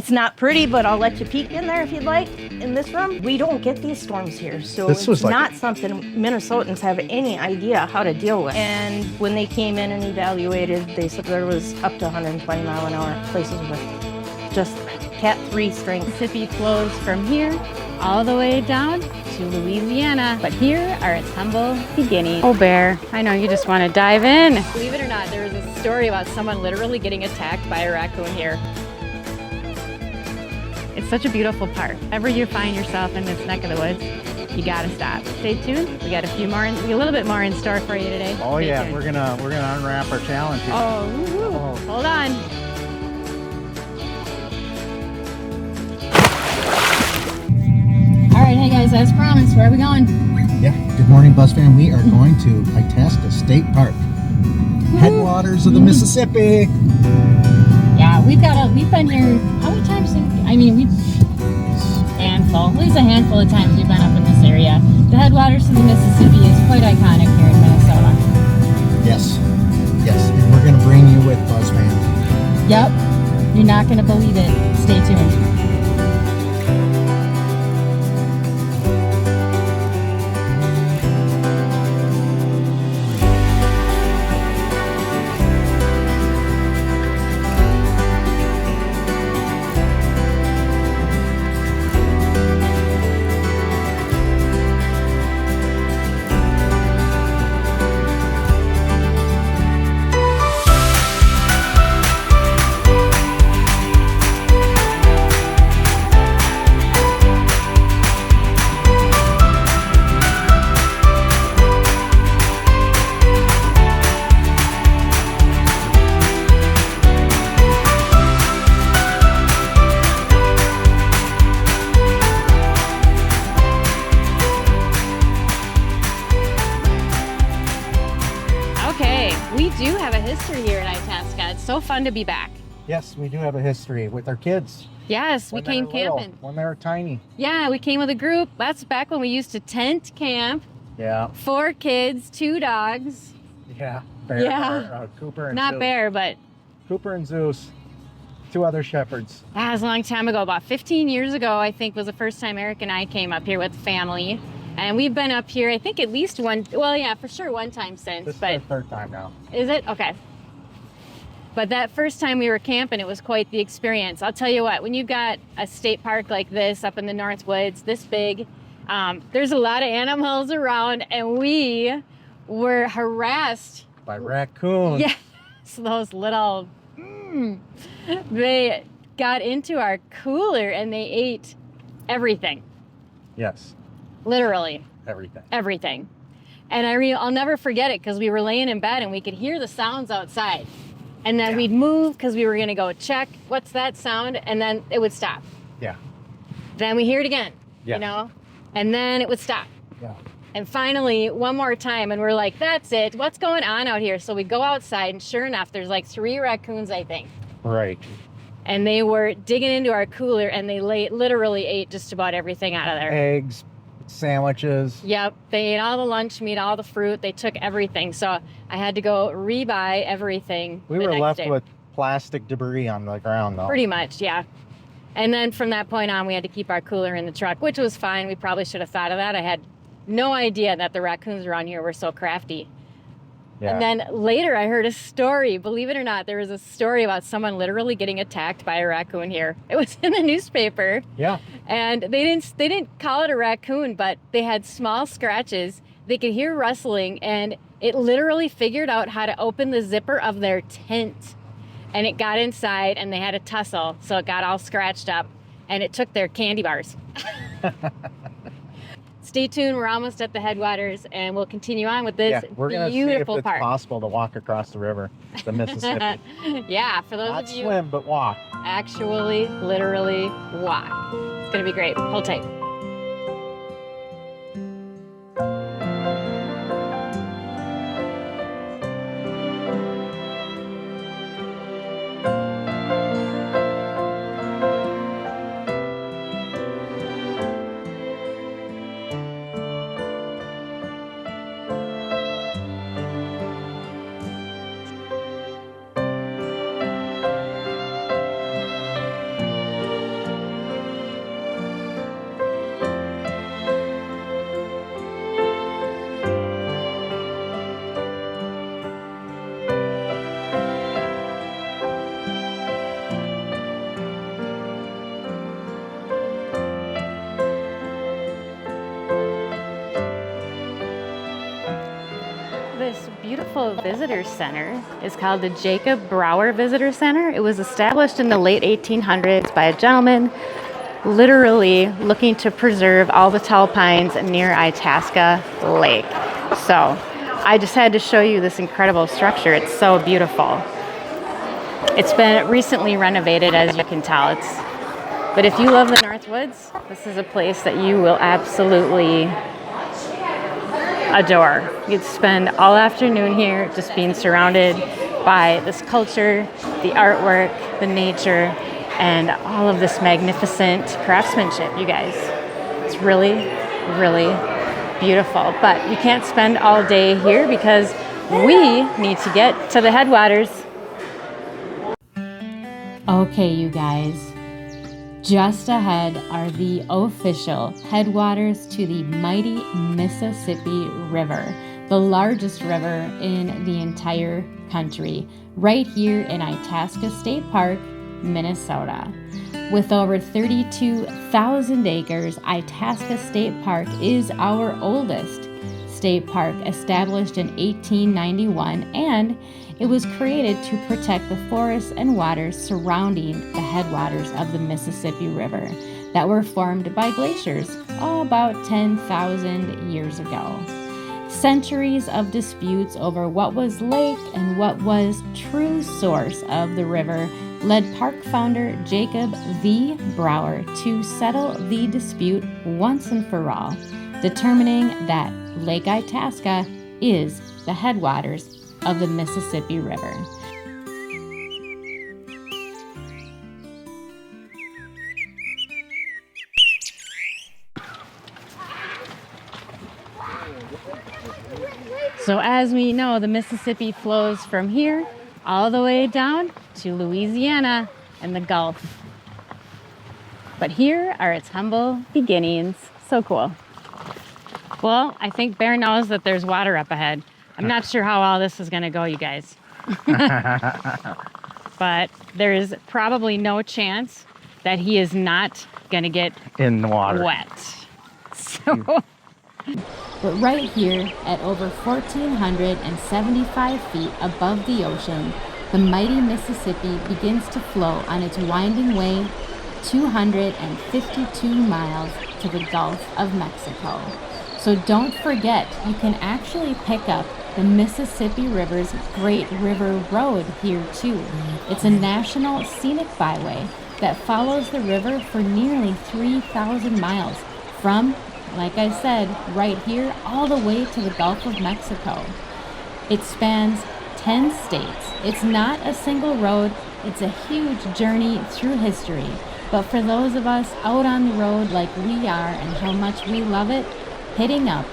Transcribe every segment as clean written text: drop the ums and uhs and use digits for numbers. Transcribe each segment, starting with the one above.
It's not pretty, but I'll let you peek in there if you'd like. In this room, we don't get these storms here, so it's not something Minnesotans have any idea how to deal with. And when they came in and evaluated, they said there was up to 120 mile an hour places with just Cat 3 strength. Mississippi flows from here all the way down to Louisiana, but here are its humble beginnings. Oh, Bear, I know you just want to dive in. Believe it or not, there was a story about someone literally getting attacked by a raccoon here. It's such a beautiful park. Whenever you find yourself in this neck of the woods, you gotta stop. Stay tuned. We got a little bit more in store for you today. Oh yeah, we're gonna unwrap our challenge here. Oh, hold on. All right, hey guys, as promised, where are we going? Yeah. Good morning, Buzz fan. We are going to Itasca State Park, headwaters of the Mississippi. Yeah, we've been here. How many times? At least a handful of times we've been up in this area. The headwaters of the Mississippi is quite iconic here in Minnesota. Yes, and we're gonna bring you with Buzz fans. Yep, you're not gonna believe it. Stay tuned. We do have a history here in Itasca. It's so fun to be back. Yes, we do have a history with our kids. Yes, we came camping. When they were tiny. Yeah, we came with a group. That's back when we used to tent camp. Yeah. 4 kids, 2 dogs. Yeah. Cooper and Not Zeus. Bear, but Cooper and Zeus. 2 other shepherds. that was a long time ago. About 15 years ago, I think, was the first time Eric and I came up here with family. And we've been up here, I think, at least one, well, yeah, for sure one time since. This is our 3rd time now. Is it? Okay. But that first time we were camping, it was quite the experience. I'll tell you what, when you've got a state park like this up in the North Woods, this big, there's a lot of animals around, and we were harassed by raccoons. Yes, those little, they got into our cooler and they ate everything. Yes. Literally. Everything. And I'll never forget it because we were laying in bed and we could hear the sounds outside. And then we'd move because we were going to go check what's that sound, and then it would stop. Yeah. Then we hear it again, yes. you know, and then it would stop. Yeah. And finally, one more time, and we're like, that's it. What's going on out here? So we go outside, and sure enough, there's like 3 raccoons, I think. Right. And they were digging into our cooler, and they literally ate just about everything out of there. Eggs, sandwiches. Yep, they ate all the lunch meat, all the fruit. They took everything. So I had to go rebuy everything. We were left with plastic debris on the ground, though. Pretty much, yeah. And then from that point on, we had to keep our cooler in the truck, which was fine. We probably should have thought of that. I had no idea that the raccoons around here were so crafty. Yeah. And then later I heard a story. Believe it or not, there was a story about someone literally getting attacked by a raccoon here. It was in the newspaper. Yeah. And they didn't call it a raccoon, but they had small scratches. They could hear rustling, and it literally figured out how to open the zipper of their tent. And it got inside, and they had a tussle, so it got all scratched up, and it took their candy bars. Stay tuned. We're almost at the headwaters, and we'll continue on with this we're gonna beautiful see if park. It's possible to walk across the river, the Mississippi. Yeah, for those Not of you swim, but walk. actually, literally walk. It's gonna be great. Hold tight. beautiful visitor center is called the Jacob Brower Visitor Center. It was established in the late 1800s by a gentleman literally looking to preserve all the tall pines near Itasca Lake. So I just had to show you this incredible structure. It's so beautiful. It's been recently renovated, as you can tell. But if you love the North Woods, this is a place that you will absolutely adore. You'd spend all afternoon here just being surrounded by this culture, the artwork, the nature, and all of this magnificent craftsmanship, you guys. It's really, really beautiful. But we can't spend all day here because we need to get to the headwaters. Okay, you guys. Just ahead are the official headwaters to the mighty Mississippi River, the largest river in the entire country, right here in Itasca State Park, Minnesota. With over 32,000 acres, Itasca State Park is our oldest state park, established in 1891, and it was created to protect the forests and waters surrounding the headwaters of the Mississippi River that were formed by glaciers about 10,000 years ago. Centuries of disputes over what was lake and what was true source of the river led park founder Jacob V. Brower to settle the dispute once and for all, determining that Lake Itasca is the headwaters of the Mississippi River. So as we know, the Mississippi flows from here all the way down to Louisiana and the Gulf. But here are its humble beginnings. So cool. Well, I think Bear knows that there's water up ahead. I'm not sure how all this is going to go, you guys. But there's probably no chance that he is not going to get in the water wet. So, but right here at over 1,475 feet above the ocean, the mighty Mississippi begins to flow on its winding way 252 miles to the Gulf of Mexico. So don't forget, you can actually pick up the Mississippi River's Great River Road here too. It's a national scenic byway that follows the river for nearly 3,000 miles from, like I said, right here all the way to the Gulf of Mexico. It spans 10 states. It's not a single road, it's a huge journey through history. But for those of us out on the road like we are and how much we love it, hitting up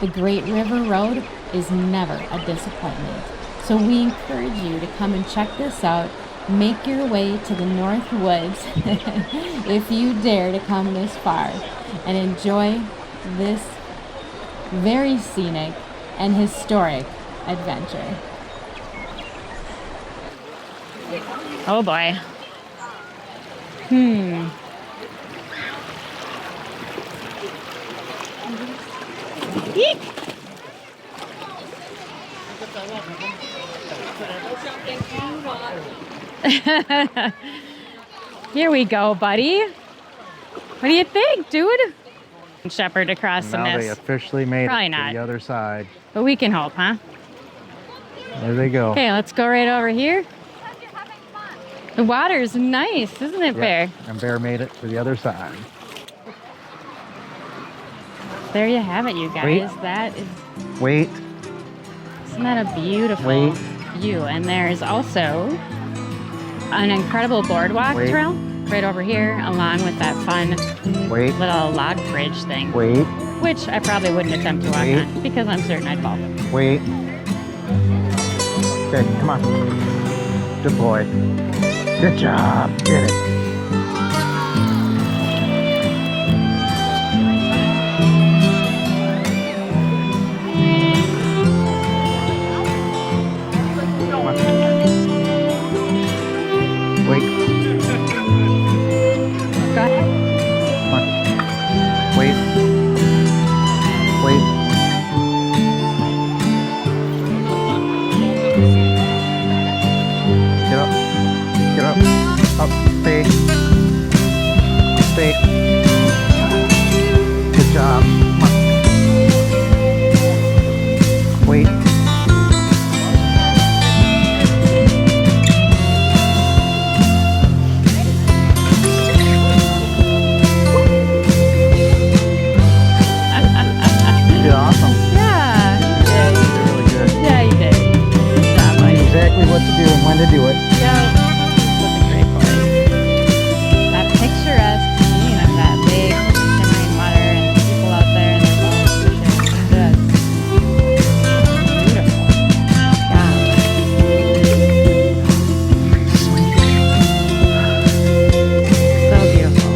the Great River Road is never a disappointment. So we encourage you to come and check this out. Make your way to the North Woods if you dare to come this far and enjoy this very scenic and historic adventure. Oh boy. Eek. Here we go, buddy. What do you think, dude? Shepherd across the Now mist. they officially made Probably it not. to the other side. But we can hope, huh? There they go. Okay, let's go right over here. The water's nice, isn't it, Bear? And Bear made it to the other side. There you have it, you guys. Wait. That is, Wait. isn't that a beautiful Wait. view? And there's also an incredible boardwalk Wait. trail right over here, along with that fun Wait. little log bridge thing, Wait. which I probably wouldn't attempt to walk Wait. on because I'm certain I'd fall. Wait. Okay, come on. Good boy. Good job. Get it. Come on. Wait. Go ahead. Come on. Wait. Wait. State. Good job. Come on. Wait. You did awesome. Yeah. You did really good. Yeah, you did. Good job, buddy. Exactly what to do and when to do it. Yeah. That's a great boy. That picturesque scene of that lake, shimmering water, and the people out there in their boats fishing. Just beautiful. Yeah. So beautiful.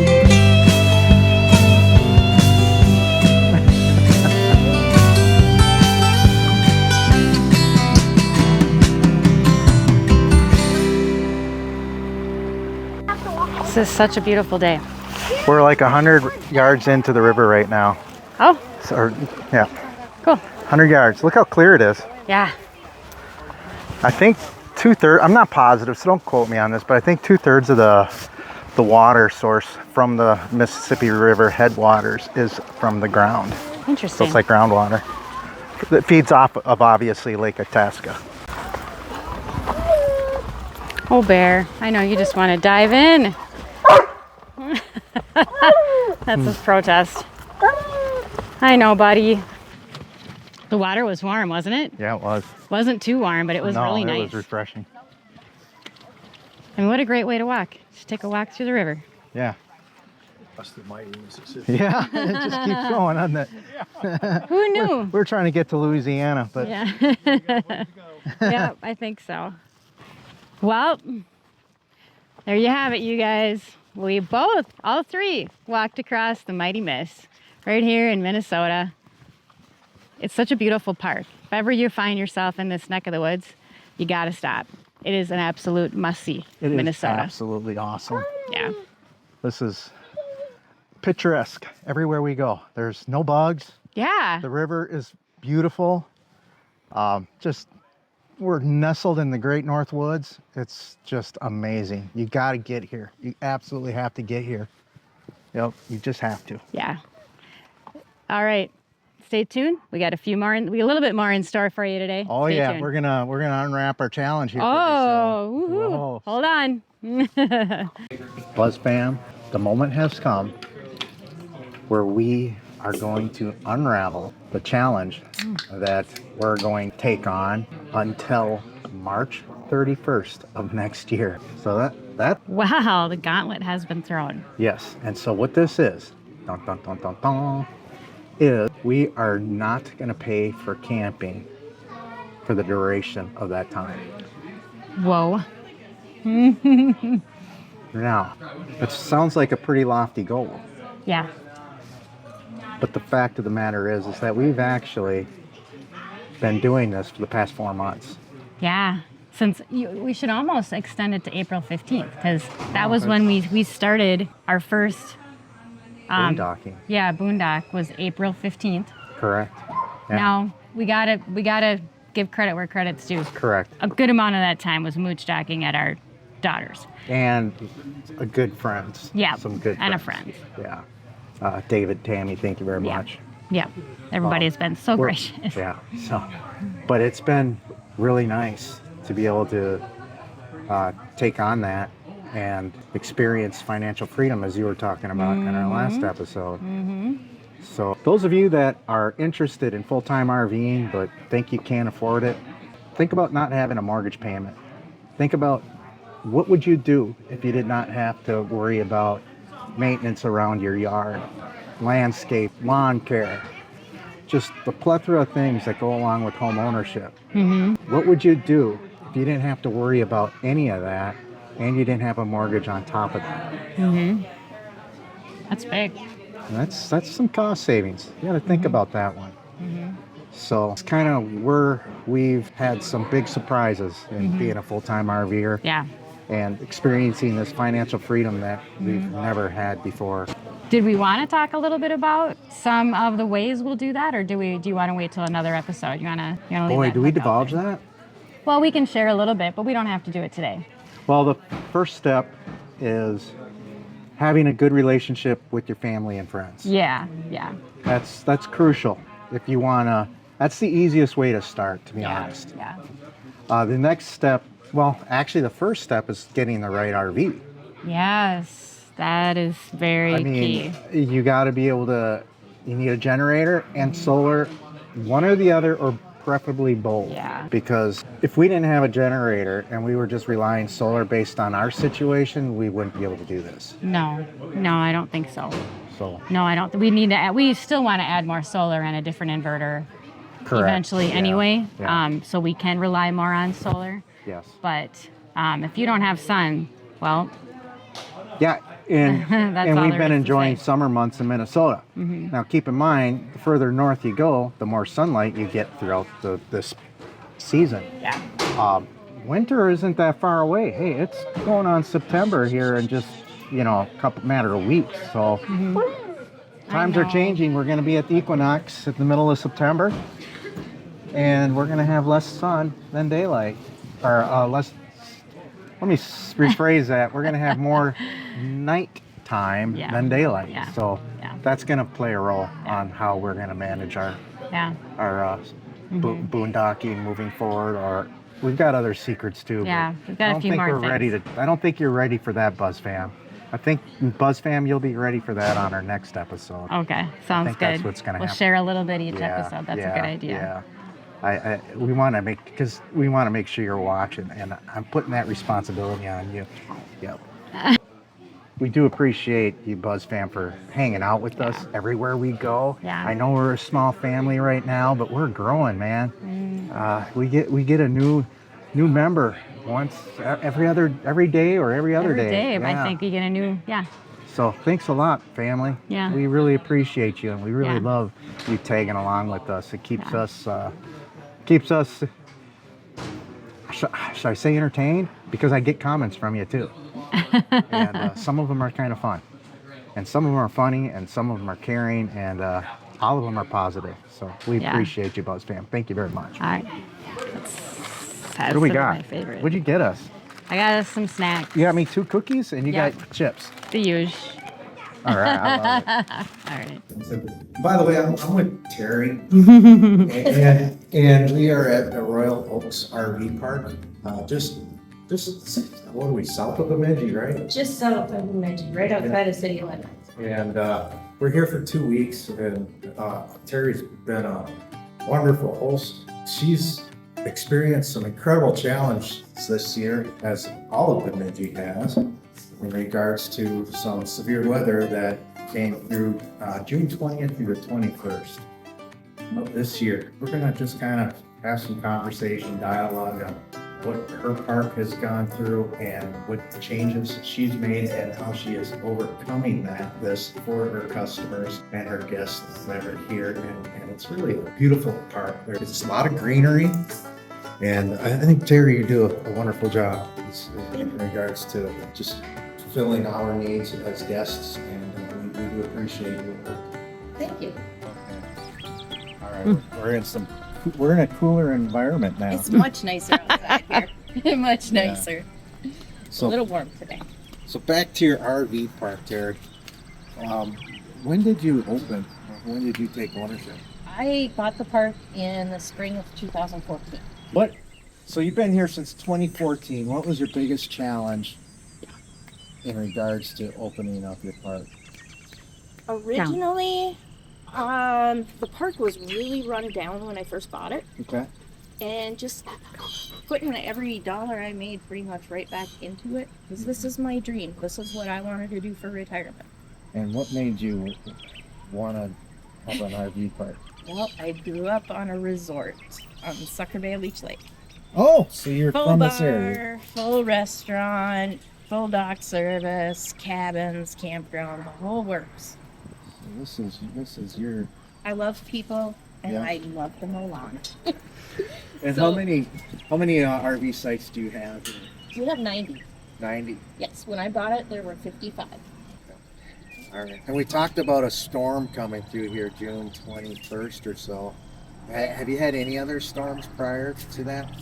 This is such a beautiful day. We're like 100 yards into the river right now. Oh, Yeah, cool. 100 yards. Look how clear it is. Yeah. I think 2/3, I'm not positive, so don't quote me on this, but I think 2/3 of the water source from the Mississippi River Headwaters is from the ground. So Interesting. it's like groundwater. That feeds off of obviously Lake Itasca. Oh, Bear. I know you just want to dive in. That's his protest. I know, buddy. The water was warm, wasn't it? Yeah, it was. Wasn't too warm, but it was really nice. It was refreshing. I mean, what a great way to walk. Just take a walk through the river. Yeah. That's the mighty Mississippi. Yeah, it just keeps going, doesn't it? Who knew? We're trying to get to Louisiana, but Yeah. Yeah, I think so. Well, there you have it, you guys. We both, all three, walked across the mighty Miss right here in Minnesota. It's such a beautiful park. If ever you find yourself in this neck of the woods, you got to stop. It is an absolute must-see, it Minnesota. is absolutely awesome. Yeah. This is picturesque everywhere we go. There's no bugs. Yeah. The river is beautiful. We're nestled in the Great North Woods. It's just amazing. You got to get here. You absolutely have to get here. Yep, you just have to. Yeah. All right. Stay tuned. We got a little bit more in store for you today. Oh Stay yeah, tuned. we're gonna unwrap our challenge here. Oh, pretty soon. woohoo. Hold on. Buzz fam, the moment has come where we are going to unravel the challenge that we're going to take on until March 31st of next year. So that Wow, the gauntlet has been thrown. yes. And so what this is, dun, dun, dun, dun, dun, is we are not going to pay for camping for the duration of that time. Whoa. Now, it sounds like a pretty lofty goal. Yeah. But the fact of the matter is that we've actually been doing this for the past 4 months. Yeah. We should almost extend it to April 15th because that was when we started our first Boondocking. Yeah, Boondock was April 15th. Correct. Yeah. Now we gotta give credit where credit's due. Correct. A good amount of that time was mooch docking at our daughters. And a good friends. Yeah. Some good and friends. a friend. Yeah. David, Tammy, thank you very Yeah. much. Yeah. Everybody has been so gracious. Yeah. So, but it's been really nice to be able to take on that and experience financial freedom, as you were talking about in our last episode. So those of you that are interested in full-time RVing but think you can't afford it, think about not having a mortgage payment. Think about what would you do if you did not have to worry about maintenance around your yard, landscape, lawn care, just the plethora of things that go along with home ownership. What would you do if you didn't have to worry about any of that and you didn't have a mortgage on top of that? That's big. And that's some cost savings. You got to think about that one. So it's kind of where we've had some big surprises in being a full-time RVer. Yeah. And experiencing this financial freedom that we've never had before. Did we want to talk a little bit about some of the ways we'll do that, or do you want to wait till another episode? You want to leave Boy, that do we hook out divulge there? that? Well, we can share a little bit, but we don't have to do it today. Well, the first step is having a good relationship with your family and friends. Yeah. That's crucial. If you wanna, that's the easiest way to start, to be honest. Yeah. The next step, well, actually the first step is getting the right RV. Yes, that is very key. You got to be able to, you need a generator and solar, one or the other, or preferably both. Yeah. Because if we didn't have a generator and we were just relying solar based on our situation, we wouldn't be able to do this. No, I don't think so. So. No, I don't. We need to add, we still want to add more solar and a different inverter. Correct. Eventually anyway. Yeah. So we can rely more on solar. Yes. But if you don't have sun, well. Yeah, and we've been enjoying say. summer months in Minnesota. Mm-hmm. Now keep in mind, the further north you go, the more sunlight you get throughout this season. Yeah. Winter isn't that far away. Hey, it's going on September here in just, a matter of weeks. So times are changing. We're going to be at the equinox at the middle of September, and we're going to have less sun than daylight, or less. Let me rephrase that. We're going to have more night time than daylight. Yeah. So that's going to play a role on how we're going to manage our boondocking moving forward. Or we've got other secrets too. Yeah, we've got a few more things. I don't think you're ready for that, BuzzFam. I think BuzzFam, you'll be ready for that on our next episode. Okay, sounds good. That's what's going to happen. We'll share a little bit each episode. That's a good idea. Yeah. We want to make sure you're watching, and I'm putting that responsibility on you. Yep. We do appreciate you, BuzzFam, for hanging out with us everywhere we go. Yeah. I know we're a small family right now, but we're growing, man. We get a new member once every day or every other day. Every day, I think you get a new So thanks a lot, family. Yeah. We really appreciate you, and we really love you tagging along with us. It keeps us. Should I say entertained? Because I get comments from you too. And some of them are kind of fun. And some of them are funny, and some of them are caring, and all of them are positive. So we appreciate you, BuzzFam. Thank you very much. All right. What do we got? My favorite. What'd you get us? I got us some snacks. You got me 2 cookies, and you got chips. The usual. All right, I love it. All right. By the way, I'm with Terri, and we are at the Royal Oaks RV Park. Just what are we, south of Bemidji, right? Just south of Bemidji, right outside of city limits. And we're here for 2 weeks, and Terri's been a wonderful host. She's experienced some incredible challenges this year, as all of Bemidji has, in regards to some severe weather that came through June 20th through the 21st of this year. We're going to just kind of have some conversation, dialogue on what her park has gone through and what changes she's made and how she is overcoming this for her customers and her guests that are here. And it's really a beautiful park. There's a lot of greenery, and I think, Terri, you do a wonderful job in regards to just fulfilling our needs as guests, and we do appreciate you. Thank you. All right, we're in a cooler environment now. It's much nicer outside here. Much nicer. So, a little warm today. So back to your RV park, Terri. When did you open? When did you take ownership? I bought the park in the spring of 2014. What? So you've been here since 2014. What was your biggest challenge in regards to opening up your park? Originally, the park was really run down when I first bought it. Okay. And just putting every dollar I made pretty much right back into it, because this is my dream. This is what I wanted to do for retirement. And what made you want to have an RV park? Well, I grew up on a resort on Sucker Bay Leech Lake. Oh, so you're Full from bar, this area. full restaurant, full dock service, cabins, campground, the whole works. So this is your. I love people, and I love the mow lawn. And how many RV sites do you have? We have 90. 90. Yes, when I bought it, there were 55. All right. And we talked about a storm coming through here June 21st or so. Have you had any other storms prior to that?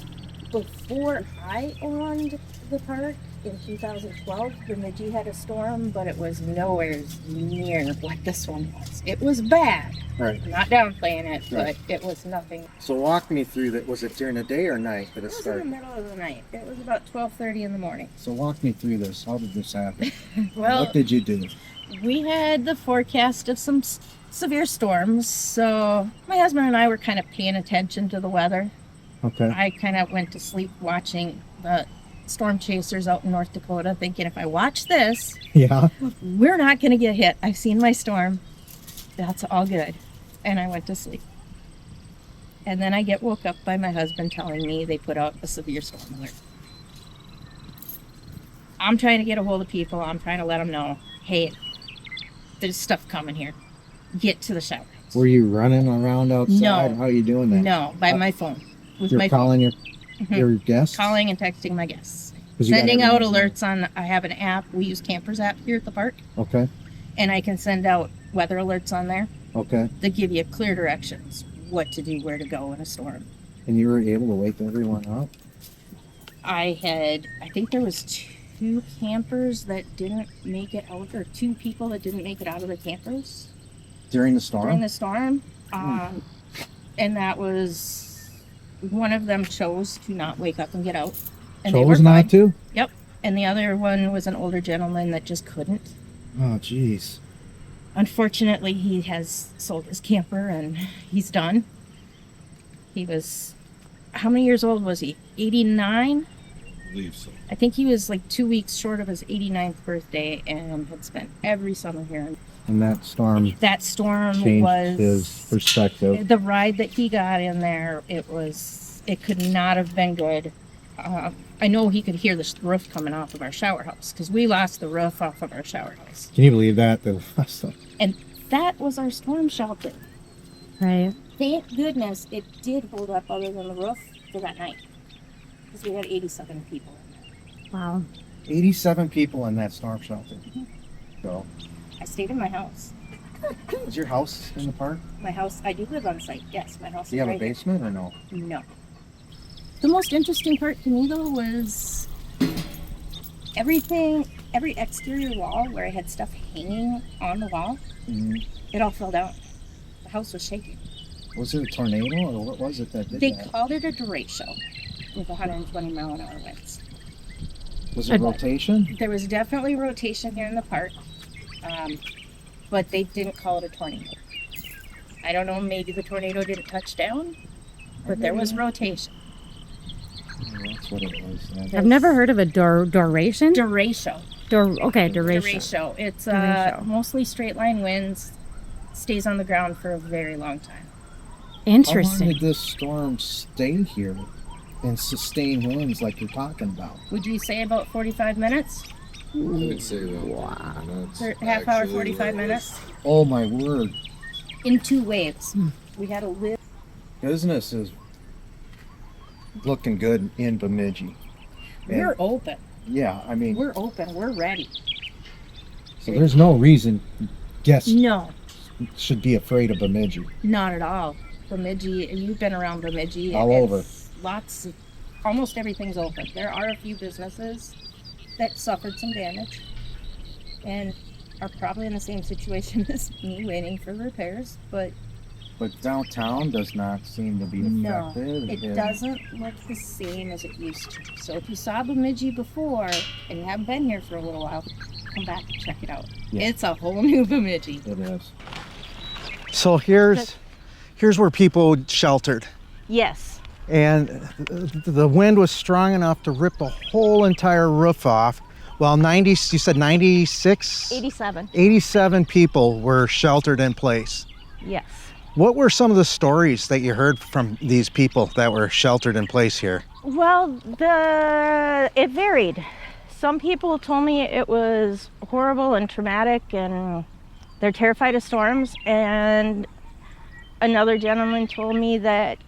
Before I owned the park, in 2012, Bemidji had a storm, but it was nowhere near what this one was. It was bad. Right. I'm not downplaying it, Right. but it was nothing. So walk me through that. Was it during the day or night that it It was in started? the middle of the night. It was about 12:30 in the morning. So walk me through this. How did this happen? Well, What did you do? we had the forecast of some severe storms, so my husband and I were kind of paying attention to the weather. Okay. I kind of went to sleep watching the storm chasers out in North Dakota, thinking if I watch this, Yeah. we're not going to get hit. I've seen my storm. That's all good. And I went to sleep. And then I get woke up by my husband telling me they put out a severe storm alert. I'm trying to get a hold of people. I'm trying to let them know, hey, there's stuff coming here. Get to the shower house. Were you running around outside? No. How are you doing that? No, by my phone. With You're my calling phone. your guests? Calling and texting my guests. 'Cause you got Sending out everyone's alerts on, I have an app. We use Campers app here at the park. Okay. And I can send out weather alerts on there Okay. that give you clear directions, what to do, where to go in a storm. And you were able to wake everyone up? I think there was 2 campers that didn't make it out, or 2 people that didn't make it out of the campers During the storm? during the storm. And that was, one of them chose to not wake up and get out. And they were Chose not fine. to? Yep. And the other one was an older gentleman that just couldn't. Oh, jeez. Unfortunately, he has sold his camper and he's done. He was, how many years old was he? 89? I believe so. I think he was like 2 weeks short of his 89th birthday and had spent every summer here. And that storm That storm changed was his perspective. the ride that he got in there. It could not have been good. I know he could hear the roof coming off of our shower house because we lost the roof off of our shower house. Can you believe that? And that was our storm shelter. Right. Thank goodness it did hold up other than the roof for that night. Because we had 87 people in there. Wow. 87 people in that storm shelter. So, I stayed in my house. is your house in the park? My house, I do live on site. Yes, my house Do you is have a right here. basement or no? No. The most interesting part to me though was every exterior wall where I had stuff hanging on the wall, it all fell down. The house was shaking. Was it a tornado or what was it that did They that? called it a derecho with 120 mile an hour winds. Was it rotation? There was definitely rotation here in the park, but they didn't call it a tornado. I don't know, maybe the tornado didn't touch down, but there was rotation. Oh, that's what it was. Then. I've never heard of a duration. Derecho. Duration. Derecho. It's Derecho. mostly straight line winds, stays on the ground for a very long time. How long Interesting. did this storm stay here and sustain winds like you're talking about? Would you say about 45 minutes? I would say about 10 minutes. Half hour, Actually, 45 it was- minutes? Oh my word. In 2 waves. We had a live. Business is looking good in Bemidji. And We're open. yeah, I mean, We're open. We're ready. so there's no reason guests No, should be afraid of Bemidji. not at all. Bemidji, you've been around Bemidji. All over. Almost everything's open. There are a few businesses that suffered some damage and are probably in the same situation as me, waiting for repairs, but But downtown does not seem to be no, affected. it doesn't look the same as it used to. So if you saw Bemidji before and you haven't been here for a little while, come back and check it out. Yeah. It's a whole new Bemidji. It is. So here's where people sheltered. Yes. And the wind was strong enough to rip the whole entire roof off. Well, you said 96? 87. 87 people were sheltered in place. Yes. What were some of the stories that you heard from these people that were sheltered in place here? Well, it varied. Some people told me it was horrible and traumatic and they're terrified of storms. And another gentleman told me that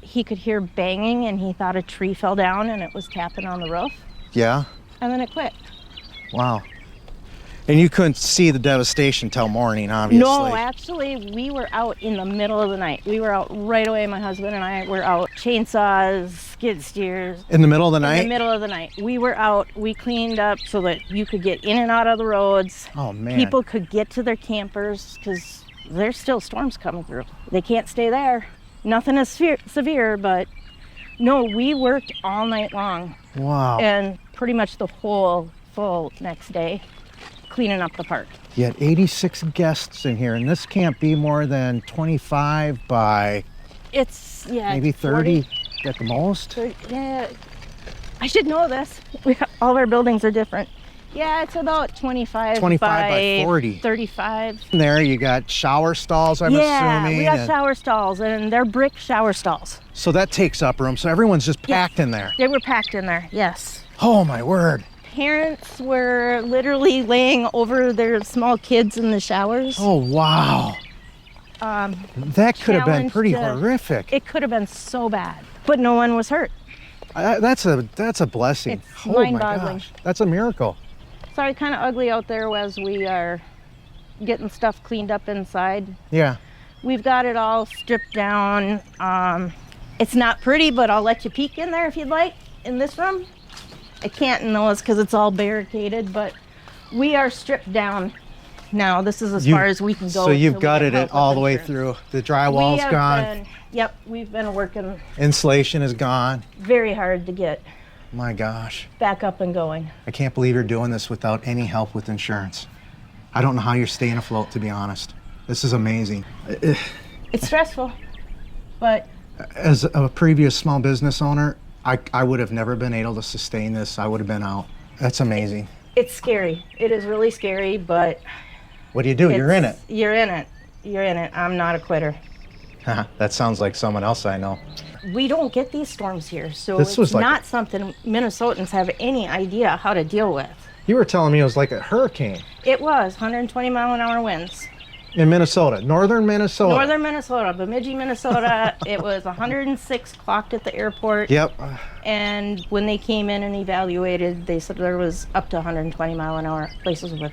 he could hear banging and he thought a tree fell down and it was tapping on the roof. Yeah? And then it quit. Wow. And you couldn't see the devastation till morning, obviously. No, actually, we were out in the middle of the night. We were out right away. My husband and I were out. Chainsaws, skid steers. In the middle of the night? In the middle of the night. We were out, we cleaned up so that you could get in and out of the roads. Oh, man. People could get to their campers because there's still storms coming through. They can't stay there. Nothing is severe, but no, we worked all night long. Wow. And pretty much the whole full next day cleaning up the park. You had 86 guests in here, and this can't be more than 25 by It's, yeah. maybe 30 40, at the most. 30, yeah. I should know this. All of our buildings are different. Yeah, it's about 25 by 40. 35. In there, you got shower stalls, I'm assuming. We got and- shower stalls, and they're brick shower stalls. So that takes up room. So everyone's just packed in there. They were packed in there, yes. Oh, my word. Parents were literally laying over their small kids in the showers. Oh, wow. That could have been challenged pretty to- horrific. It could have been so bad, but no one was hurt. That's a blessing. It's Oh, my mind-boggling. gosh. That's a miracle. Sorry, kind of ugly out there as we are getting stuff cleaned up inside. Yeah. We've got it all stripped down. It's not pretty, but I'll let you peek in there if you'd like, in this room. I can't in those because it's all barricaded, but we are stripped down now. This is as far as we can go. So you've till we gutted get it help all with the way insurance. through. The drywall's We have gone. been- yep, we've been working Insulation is gone. very hard to get My gosh. back up and going. I can't believe you're doing this without any help with insurance. I don't know how you're staying afloat, to be honest. This is amazing. It's stressful, but As a previous small business owner, I would have never been able to sustain this. I would have been out. That's amazing. it's scary. It is really scary, but What do? You're in it. You're in it. You're in it. I'm not a quitter. That sounds like someone else I know. We don't get these storms here, so This was it's like not something Minnesotans have any idea how to deal with. You were telling me it was like a hurricane It was 120 mile an hour winds. in Minnesota, northern Minnesota. Northern Minnesota, Bemidji, Minnesota. It was 106 clocked at the airport. Yep. And when they came in and evaluated, they said there was up to 120 mile an hour places with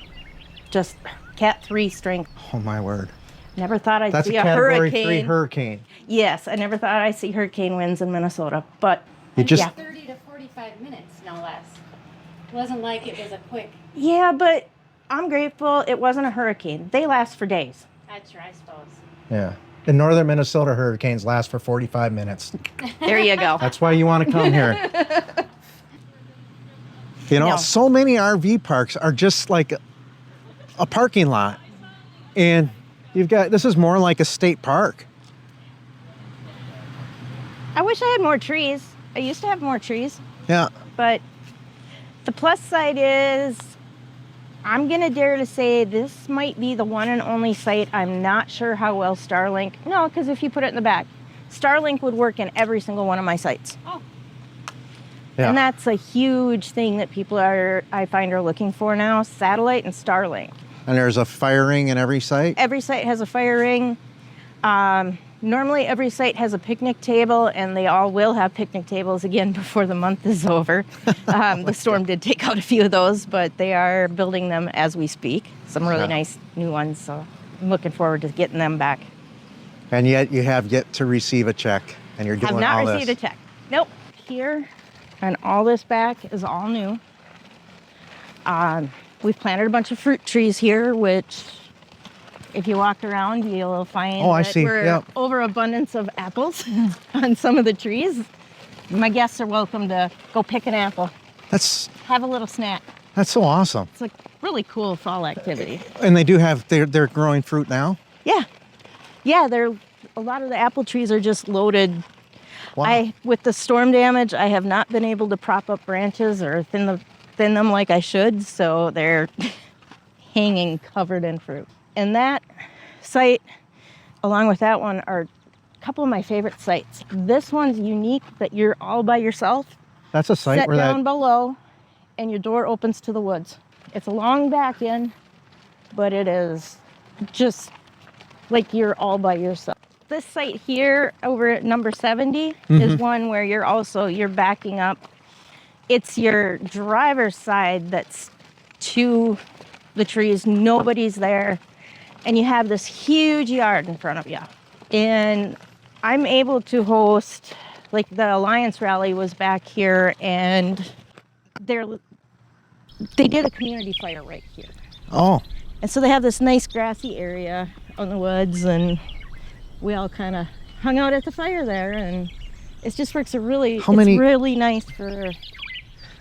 just Cat 3 strength. Oh my word. Never thought I'd That's a see a Category hurricane. 3 hurricane. Yes, I never thought I'd see hurricane winds in Minnesota, but You just yeah. 30 to 45 minutes, no less. It wasn't like it was a quick. Yeah, but I'm grateful it wasn't a hurricane. They last for days. That's true, I suppose. Yeah. In northern Minnesota, hurricanes last for 45 minutes. There you go. That's why you want to come here. You know, No. so many RV parks are just like a parking lot. And this is more like a state park. I wish I had more trees. I used to have more trees, Yeah. but the plus side is I'm going to dare to say this might be the one and only site. I'm not sure how well Starlink. No, because if you put it in the back, Starlink would work in every single one of my sites. Oh, Yeah. And that's a huge thing that people I find are looking for now, satellite and Starlink. And there's a fire ring in every site. Every site has a fire ring. Normally every site has a picnic table, and they all will have picnic tables again before the month is over. The storm did take out a few of those, but they are building them as we speak. Some really nice new ones, so I'm looking forward to getting them back. And yet you have yet to receive a check, and you're doing Have not all received this. a check. Nope. Here and all this back is all new. We've planted a bunch of fruit trees here, which if you walk around, you'll find Oh, I that see. we're Yep. overabundance of apples on some of the trees. My guests are welcome to go pick an apple, That's have a little snack. so awesome. It's a really cool fall activity. And they do have they're growing fruit now. Yeah. Yeah, a lot of the apple trees are just loaded. Wow. With the storm damage, I have not been able to prop up branches or thin them like I should, so they're hanging covered in fruit. And that site, along with that one, are a couple of my favorite sites. This one's unique that you're all by yourself. That's a site Set where down that below, and your door opens to the woods. It's a long back in, but it is just like you're all by yourself. This site here over at number 70 is one where you're backing up. It's your driver's side that's to the trees. Nobody's there. And you have this huge yard in front of you. And I'm able to host Like the Alliance rally was back here, and they did a community fire right here. Oh. And so they have this nice grassy area in the woods, and we all kind of hung out at the fire there, and it just works it's really nice for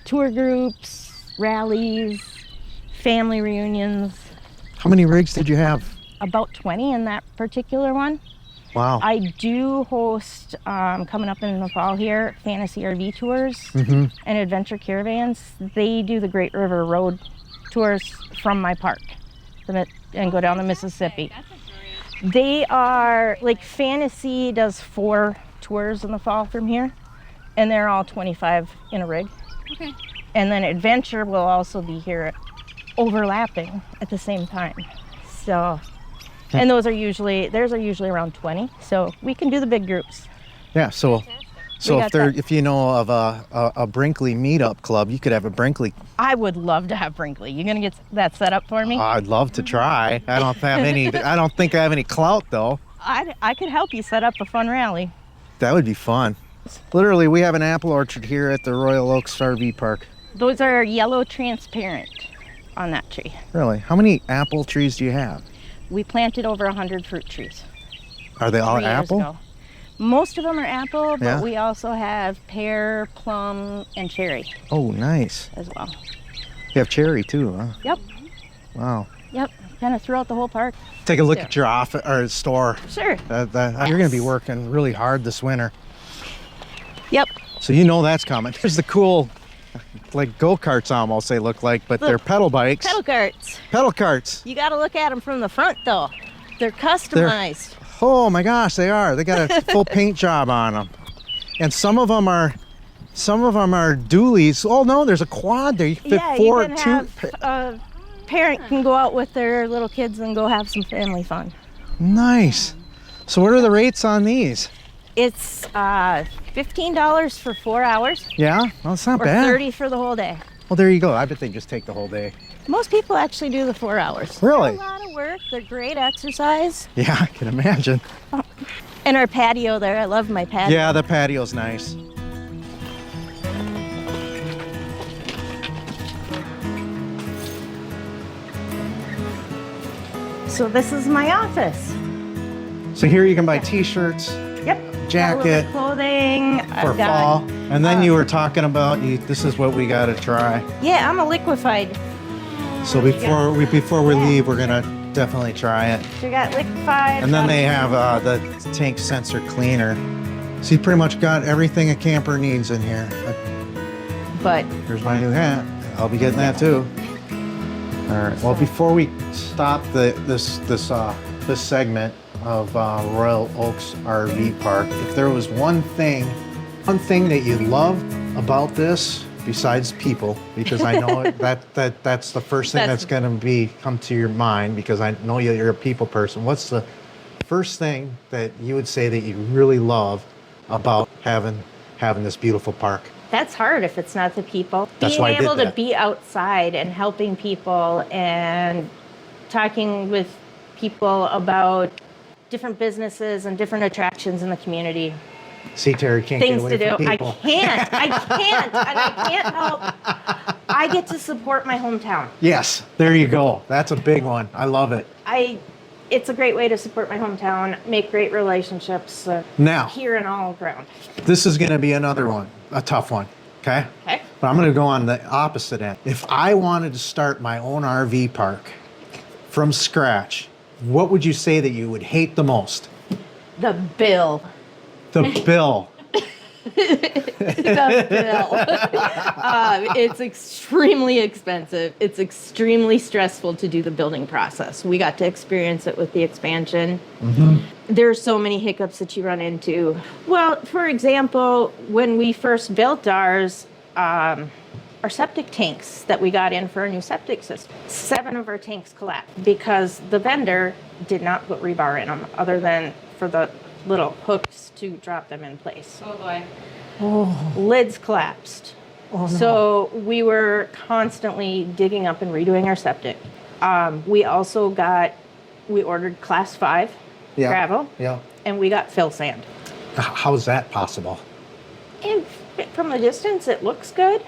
tour groups, rallies, family reunions. How many rigs did you have? About 20 in that particular one. Wow. I do host, coming up in the fall here, fantasy RV tours Mm-hmm. and adventure caravans. They do the Great River Road tours from my park and go down the Mississippi. They are, like, fantasy does 4 tours in the fall from here, and they're all 25 in a rig. Okay. And then adventure will also be here overlapping at the same time. So, and those are usually around 20. So we can do the big groups. Yeah, so if you know of a Brinkley meetup club, you could have a Brinkley. I would love to have Brinkley. You gonna get that set up for me? I'd love to try. I don't think I have any clout though. I could help you set up a fun rally. That would be fun. Literally, we have an apple orchard here at the Royal Oaks RV Park. Those are yellow transparent on that tree. Really? How many apple trees do you have? We planted over 100 fruit trees. Are they all 3 years apple? ago. Most of them are apple, but Yeah. we also have pear, plum, and cherry Oh, nice. as well. You have cherry too, huh? Yep, Wow. yep. Kind of throughout the whole park. Take a look Yeah. at your office or store. Sure. You're going to be working really hard this winter. Yep. So you know that's coming. There's the cool, like go-karts almost they look like, but they're Look, pedal bikes. Pedal carts. Pedal carts. You got to look at them from the front, though. They're customized. Oh my gosh, they are. They got a full paint job on them. And some of them are dualies. Oh no, there's a quad there. You can fit Yeah, 4 you can have a parent can go out with their little kids and go have some family fun. Nice. So what are the rates on these? It's $15 for 4 hours, Yeah, well, it's not or bad. $30 for the whole day. Well, there you go. I bet they just take the whole day. Most people actually do the 4 hours. Really? They're a lot of work. They're great exercise. Yeah, I can imagine. And our patio there, I love my patio. Yeah, the patio's nice. So this is my office. So here you can buy t-shirts Yep. Jacket. Got a little bit of clothing. for I've got, fall. And then you were talking about this is what we got to try. Yeah, I'm a liquefied. So before we leave, we're gonna definitely try it. So you got liquefied. And then they have the tank sensor cleaner. So you pretty much got everything a camper needs in here. But Here's my new hat. I'll be getting that too. All right. Well, before we stop this segment of Royal Oaks RV Park, if there was one thing that you love about this, besides people, because I know that's the first thing that's going to come to your mind, because I know you're a people person. What's the first thing that you would say that you really love about having this beautiful park? that's hard if it's not the people. That's why I Being did able to that. be outside and helping people and talking with people about different businesses and different attractions in the community. See, Terry can't Things get to away do. from I people. can't, and I can't help. I get to support my hometown. Yes, there you go. That's a big one. I love it. It's a great way to support my hometown, make great relationships Now, here and all around. this is going to be another one, a tough one, okay? Okay. But I'm going to go on the opposite end. If I wanted to start my own RV park from scratch, what would you say that you would hate the most? The bill. The bill. The bill. It's extremely expensive. It's extremely stressful to do the building process. We got to experience it with the expansion. Mm-hmm. There's so many hiccups that you run into. Well, for example, when we first built ours, our septic tanks that we got in for a new septic system, 7 of our tanks collapsed because the vendor did not put rebar in them other than for the little hooks to drop them in place. Oh boy. Lids collapsed. Oh, no. So we were constantly digging up and redoing our septic. We also ordered class 5 gravel, Yeah. and we got fill sand. How is that possible? And from a distance, it looks good.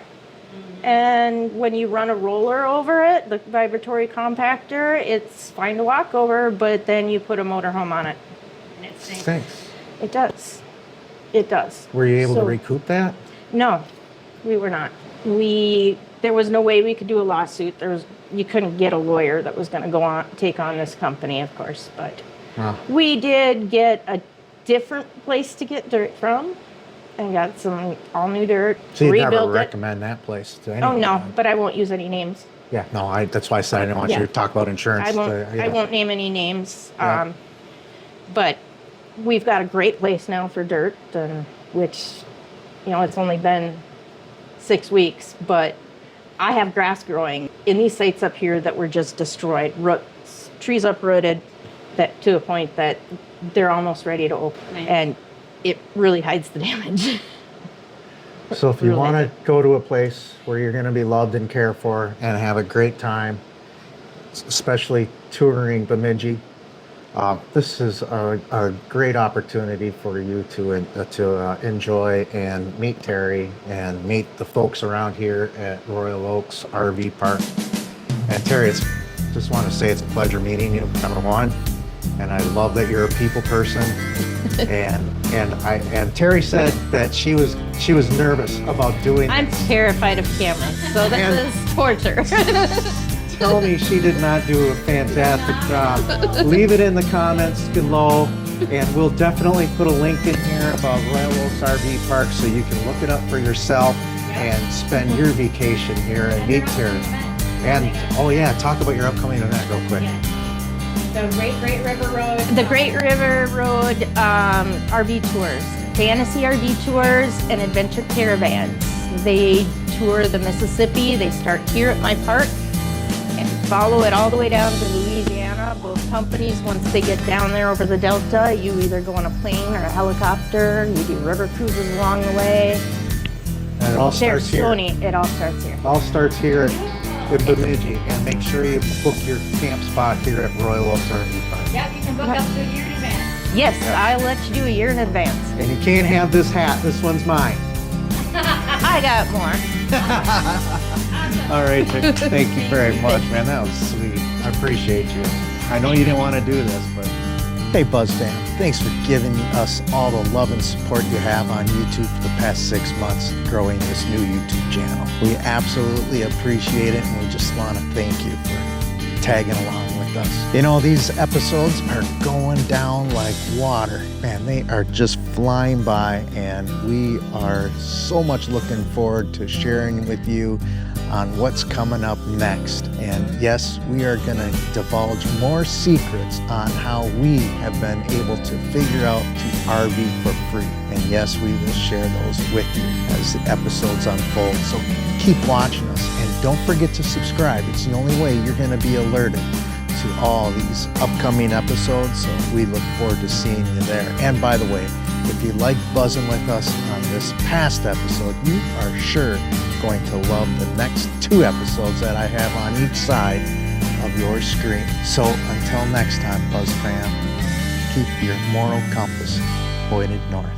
And when you run a roller over it, the vibratory compactor, it's fine to walk over, but then you put a motorhome on it. And it Stinks. It does. It does. Were you able to So- recoup that? No, we were not. There was no way we could do a lawsuit. You couldn't get a lawyer that was going to take on this company, of course. But we did get a different place to get dirt from, and got some all new dirt. So you'd never rebuilt it. recommend that place to anyone? Oh no, but I won't use any names. Yeah, no, that's why I said I didn't want you to talk about insurance. I won't name any names. Yeah. But we've got a great place now for dirt, which, it's only been 6 weeks, but I have grass growing in these sites up here that were just destroyed. Roots, trees uprooted to a point that they're almost ready to open. Nice. And it really hides the damage. So if you Really. want to go to a place where you're going to be loved and cared for and have a great time, especially touring Bemidji, this is a great opportunity for you to enjoy and meet Terri and meet the folks around here at Royal Oaks RV Park. And Terri, just want to say it's a pleasure meeting you, number one. And I love that you're a people person. and Terri said that she was nervous about doing I'm this. terrified of cameras, so this is torture. Tell me she did not do a fantastic job. Leave it in the comments below, and we'll definitely put a link in here about Royal Oaks RV Park so you can look it up for yourself and spend your vacation here and meet Terri. And talk about your upcoming event real quick. The Great River Road. The Great River Road RV tours, fantasy RV tours, and adventure caravans. They tour the Mississippi. They start here at my park and follow it all the way down to Louisiana. Both companies, once they get down there over the Delta, you either go on a plane or a helicopter. You do river cruises along the way. And it all starts here. It all starts here. All starts here at Bemidji, and make sure you book your camp spot here at Royal Oaks RV Park. Yep, you can book up to a year in advance. Yes, I'll let you do a year in advance. And you can't have this hat. This one's mine. I got more. All right, thank you very much, man. That was sweet. I appreciate you. I know you didn't want to do this, but... Hey, Buzz fam. Thanks for giving us all the love and support you have on YouTube for the past 6 months growing this new YouTube channel. We absolutely appreciate it, and we just want to thank you for tagging along with us. These episodes are going down like water. Man, they are just flying by, and we are so much looking forward to sharing with you on what's coming up next. And yes, we are going to divulge more secrets on how we have been able to figure out to RV for free. And yes, we will share those with you as the episodes unfold. So keep watching us, and don't forget to subscribe. It's the only way you're going to be alerted to all these upcoming episodes. So we look forward to seeing you there. And by the way, if you like buzzing with us on this past episode, you are sure going to love the next 2 episodes that I have on each side of your screen. So until next time, Buzz fam, keep your moral compass pointed north.